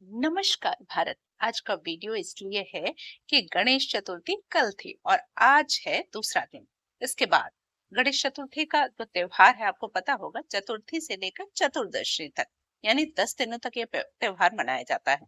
नमस्कार भारत। आज का वीडियो इसलिए है कि गणेश चतुर्थी कल थी और आज है दूसरा दिन। इसके बाद गणेश चतुर्थी का जो त्योहार है आपको पता होगा, चतुर्थी से लेकर चतुर्दशी तक यानी 10 दिनों तक ये त्योहार मनाया जाता है।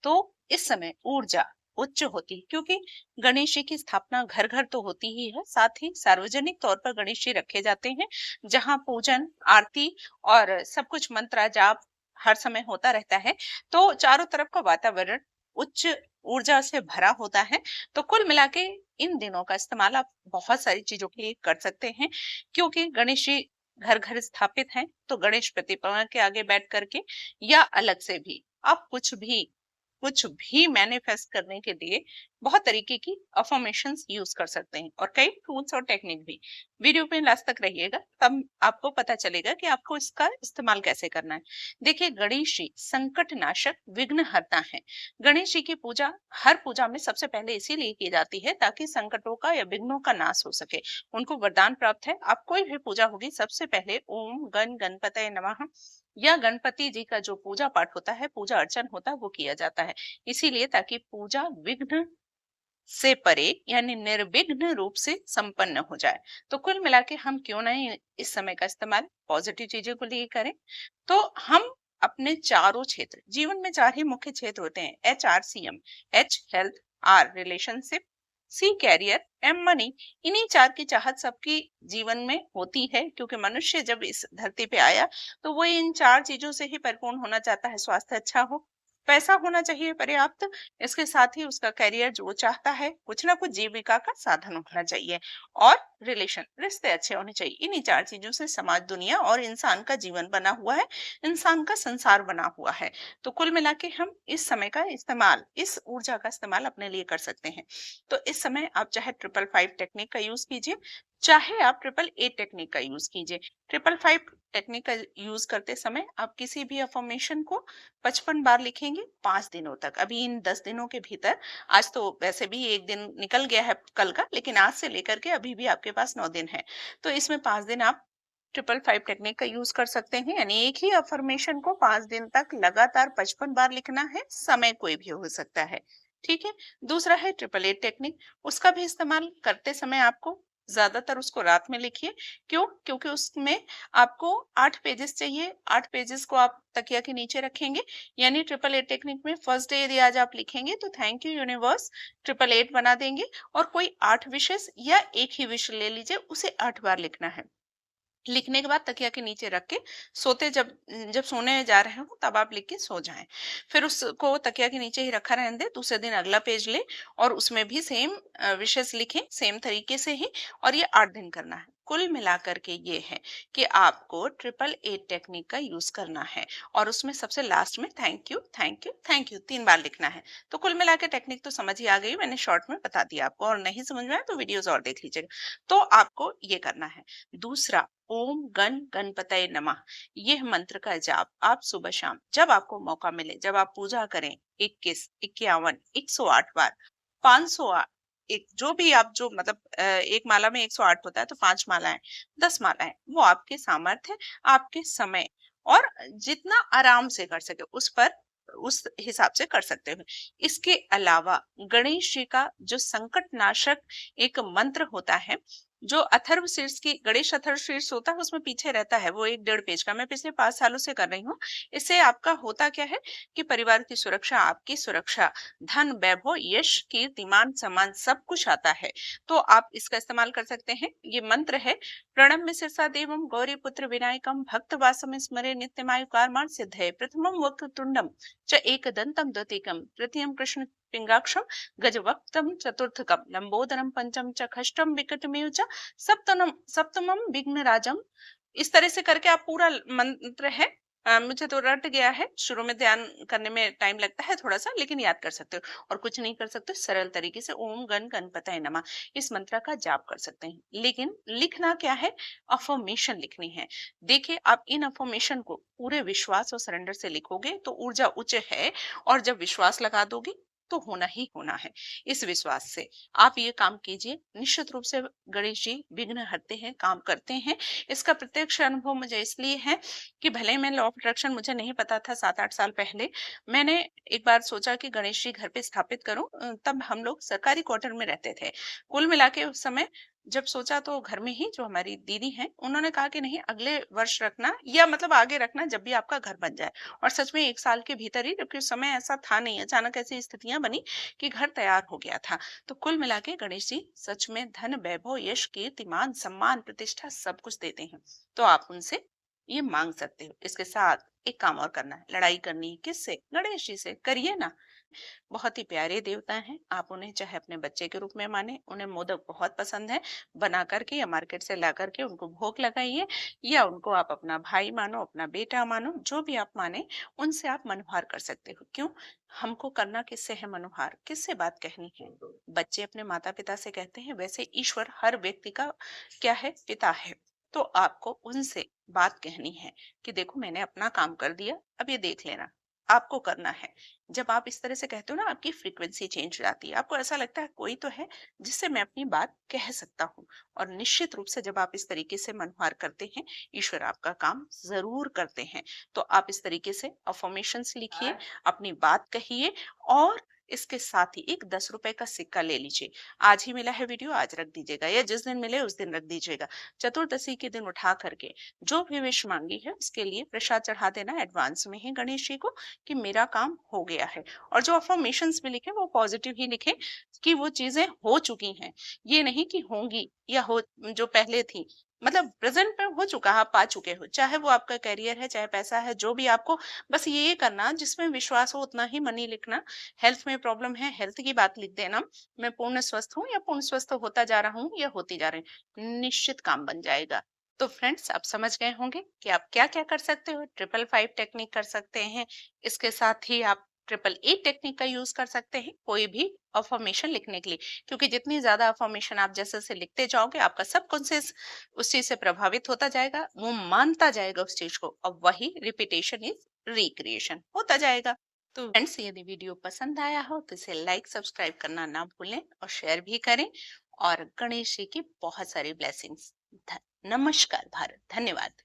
तो इस समय ऊर्जा उच्च होती है क्योंकि गणेश जी की स्थापना घर घर तो होती ही है, साथ ही सार्वजनिक तौर पर गणेश जी रखे जाते हैं जहां पूजन आरती और सब कुछ मंत्र जाप हर समय होता रहता है। तो चारों तरफ का वातावरण उच्च ऊर्जा से भरा होता है। तो कुल मिला के इन दिनों का इस्तेमाल आप बहुत सारी चीजों के लिए कर सकते हैं क्योंकि गणेश जी घर घर स्थापित हैं। तो गणेश प्रतिमा के आगे बैठ करके या अलग से भी आप कुछ भी मैनिफेस्ट करने के लिए बहुत तरीके की अफर्मेशंस यूज कर सकते हैं और कई टूल्स और टेक्निक भी। वीडियो पे लास्ट तक रहिएगा, तब आपको पता चलेगा कि आपको इसका इस्तेमाल कैसे करना है। देखिए, गणेश जी संकट नाशक विघ्न हरता है। गणेश जी की पूजा हर पूजा में सबसे पहले इसीलिए की जाती है ताकि संकटों का या विघ्नों का नाश हो सके। उनको वरदान प्राप्त है। आप कोई भी पूजा होगी सबसे पहले ओम गण गणपतये नमः या गणपति जी का जो पूजा पाठ होता है, पूजा अर्चन होता है, वो किया जाता है। इसीलिए ताकि पूजा विघ्न से परे यानी निर्विघ्न रूप से संपन्न हो जाए। तो कुल मिला के हम क्यों नहीं इस समय का इस्तेमाल पॉजिटिव चीजों को लिए करें। तो हम अपने चारों क्षेत्र, जीवन में चार ही मुख्य क्षेत्र होते हैं, HRCM। H health, R relationship, C career, M money. इन्हीं चार की चाहत सबकी जीवन में होती है क्योंकि मनुष्य जब इस धरती पे आया तो वो इन चार चीजों से ही परिपूर्ण होना चाहता है। स्वास्थ्य अच्छा हो, पैसा होना चाहिए पर्याप्त, इसके साथ ही उसका करियर जो चाहता है, कुछ ना कुछ जीविका का साधन होना चाहिए, और रिलेशन रिश्ते अच्छे होने चाहिए। इन्हीं चार चीजों से समाज, दुनिया और इंसान का जीवन बना हुआ है, इंसान का संसार बना हुआ है। तो कुल मिला के हम इस समय का इस्तेमाल, इस ऊर्जा का इस्तेमाल अपने लिए कर सकते हैं। तो इस समय आप चाहे 555 टेक्निक का यूज कीजिए, चाहे आप 888 टेक्निक का यूज कीजिए। 555 टेक्निक का यूज करते समय आप किसी भी अफर्मेशन को 55 बार लिखेंगे 5 दिनों तक। अभी इन 10 दिनों के भीतर, आज तो वैसे भी एक दिन निकल गया है कल का, लेकिन आज से लेकर के अभी भी आपके पास 9 दिन है। तो इसमें 5 दिन आप 555 टेक्निक का यूज कर सकते हैं, यानी एक ही अफर्मेशन को 5 दिन तक लगातार 55 बार लिखना है। समय कोई भी हो सकता है, ठीक है। दूसरा है 888 टेक्निक। उसका भी इस्तेमाल करते समय आपको ज्यादातर उसको रात में लिखिए। क्यों? क्योंकि उसमें आपको 8 पेजेस चाहिए। 8 पेजेस को आप तकिया के नीचे रखेंगे, यानी 888 टेक्निक में फर्स्ट डे यदि आज आप लिखेंगे तो थैंक यू यूनिवर्स 888 बना देंगे, और कोई 8 विशेष या एक ही विश ले लीजिए, उसे 8 बार लिखना है। लिखने के बाद तकिया के नीचे रख के सोते, जब जब सोने जा रहे हो तब आप लिख के सो जाएं। फिर उसको तकिया के नीचे ही रखा रहने दे। दूसरे दिन अगला पेज ले और उसमें भी सेम विशेष लिखें, सेम तरीके से ही, और ये 8 दिन करना है। कुल मिलाकर के ये है कि आपको 888 टेक्निक का यूज करना है, और उसमें सबसे लास्ट में thank you thank you thank you 3 बार लिखना है। तो कुल मिला के टेक्निक तो समझ ही आ गई, मैंने शॉर्ट में बता दिया आपको, और नहीं समझ में आया तो वीडियोस और देख लीजिएगा। तो आपको ये करना है। दूसरा, ओम गण गणपतये नमः, यह मंत्र का जाप आप सुबह शाम जब आपको मौका मिले, जब आप पूजा करें, 21, 51, 108 बार, 508, एक जो भी आप, जो मतलब एक माला में 108 होता है, तो 5 मालाएं, 10 मालाएं, वो आपके सामर्थ्य, आपके समय और जितना आराम से कर सके उस पर, उस हिसाब से कर सकते हो। इसके अलावा गणेश जी का जो संकट नाशक एक मंत्र होता है, जो अथर्व शीर्ष की, गणेश अथर्व शीर्ष होता है, उसमें पीछे रहता है, वो 1 1.5 पेज का, मैं पिछले 5 सालों से कर रही हूँ। इससे आपका होता क्या है कि परिवार की सुरक्षा, आपकी सुरक्षा, धन वैभव यश कीर्ति मान सम्मान सब कुछ आता है। तो आप इसका इस्तेमाल कर सकते हैं। ये मंत्र है, प्रणम्य शिरसा देवम गौरी पुत्र विनायकम भक्त वासम स्मरे नित्यमायु कारमान सिद्धये प्रथमम वक्रतुंडम च एकदंतम द्वितीयकम तृतीयम कृष्ण पिंगाक्षम गजवक्त्रम चतुर्थकम लंबोदरम पंचम च खष्टम विकटमेव च सप्तमम सप्तमम विघ्नराजम। इस तरह से करके आप पूरा मंत्र है, मुझे तो रट गया है, शुरू में ध्यान करने में टाइम लगता है थोड़ा सा, लेकिन याद कर सकते हो। और कुछ नहीं कर सकते, सरल तरीके से ओम गण गणपतये नमः इस मंत्र का जाप कर सकते हैं। लेकिन लिखना क्या है, अफर्मेशन लिखनी है। देखिए, आप इन अफर्मेशन को पूरे विश्वास और सरेंडर से लिखोगे तो ऊर्जा उच्च है, और जब विश्वास लगा दोगे तो होना ही होना है। इस विश्वास से आप ये काम कीजिए, निश्चित रूप से गणेश जी विघ्न हरते हैं, काम करते हैं। इसका प्रत्यक्ष अनुभव मुझे इसलिए है कि भले ही मैं लॉ ऑफ अट्रैक्शन मुझे नहीं पता था 7-8 साल पहले, मैंने एक बार सोचा कि गणेश जी घर पे स्थापित करूं। तब हम लोग सरकारी क्वार्टर में रहते थे। कुल मिला के उस समय जब सोचा तो घर में ही जो हमारी दीदी हैं उन्होंने कहा कि नहीं, अगले वर्ष रखना, या मतलब आगे रखना जब भी आपका घर बन जाए। और सच में 1 साल के भीतर ही, क्योंकि उस समय ऐसा था नहीं, अचानक ऐसी स्थितियां बनी कि घर तैयार हो गया था। तो कुल मिला के गणेश जी सच में धन, वैभव, यश, कीर्ति, मान, सम्मान, प्रतिष्ठा सब कुछ देते हैं। तो आप उनसे ये मांग सकते हो। इसके साथ एक काम और करना है, लड़ाई करनी है किससे? गणेश जी से, करिए ना। बहुत ही प्यारे देवता हैं, आप उन्हें चाहे अपने बच्चे के रूप में माने, उन्हें मोदक बहुत पसंद है, बना करके या मार्केट से ला करके उनको भोग लगाइए, या उनको आप अपना भाई मानो, अपना बेटा मानो, जो भी आप माने, उनसे आप मनोहार कर सकते हो। क्यों? हमको करना किससे है मनोहार? किससे बात कहनी है? बच्चे अपने माता पिता से कहते हैं, वैसे ईश्वर हर व्यक्ति का क्या है? पिता है। तो आपको उनसे बात कहनी है कि देखो मैंने अपना काम कर दिया, अब ये देख लेना, आपको करना है। जब आप इस तरह से कहते हो ना, आपकी फ्रीक्वेंसी चेंज हो जाती है, आपको ऐसा लगता है कोई तो है जिससे मैं अपनी बात कह सकता हूँ। और निश्चित रूप से जब आप इस तरीके से मनोहार करते हैं, ईश्वर आपका काम जरूर करते हैं। तो आप इस तरीके से अफर्मेशंस लिखिए, अपनी बात कहिए, और इसके साथ ही एक 10 रुपए का सिक्का ले लीजिए। आज ही मिला है वीडियो, आज रख दीजिएगा, या जिस दिन मिले उस दिन रख दीजिएगा। चतुर्दशी के दिन उठा करके जो भी विश मांगी है उसके लिए प्रसाद चढ़ा देना एडवांस में ही गणेश जी को, कि मेरा काम हो गया है। और जो अफर्मेशंस में लिखे वो पॉजिटिव ही लिखे, कि वो चीजें हो चुकी हैं, ये नहीं कि होंगी या हो, जो पहले थी। मतलब प्रेजेंट में हो चुका है, आप पा चुके हो, चाहे वो आपका करियर है, चाहे पैसा है, जो भी आपको, बस ये करना जिसमें विश्वास हो उतना ही मनी लिखना। हेल्थ में प्रॉब्लम है, हेल्थ की बात लिख देना, मैं पूर्ण स्वस्थ हूँ या पूर्ण स्वस्थ होता जा रहा हूँ या होती जा रही हूँ, निश्चित काम बन जाएगा। तो फ्रेंड्स, आप समझ गए होंगे कि आप क्या क्या कर सकते हो। 555 टेक्निक कर सकते हैं, इसके साथ ही आप 888 टेक्निक का यूज कर सकते हैं कोई भी अफर्मेशन लिखने के लिए, क्योंकि जितनी ज्यादा अफर्मेशन आप जैसे से लिखते जाओगे, आपका सबकॉन्शियस उस चीज से प्रभावित होता जाएगा, वो मानता जाएगा उस चीज को, और वही रिपीटेशन इज रिक्रिएशन होता जाएगा। तो फ्रेंड्स, यदि वीडियो पसंद आया हो तो इसे लाइक, सब्सक्राइब करना ना भूलें, और शेयर भी करें। और गणेश जी की बहुत सारी ब्लेसिंग्स। नमस्कार भारत, धन्यवाद।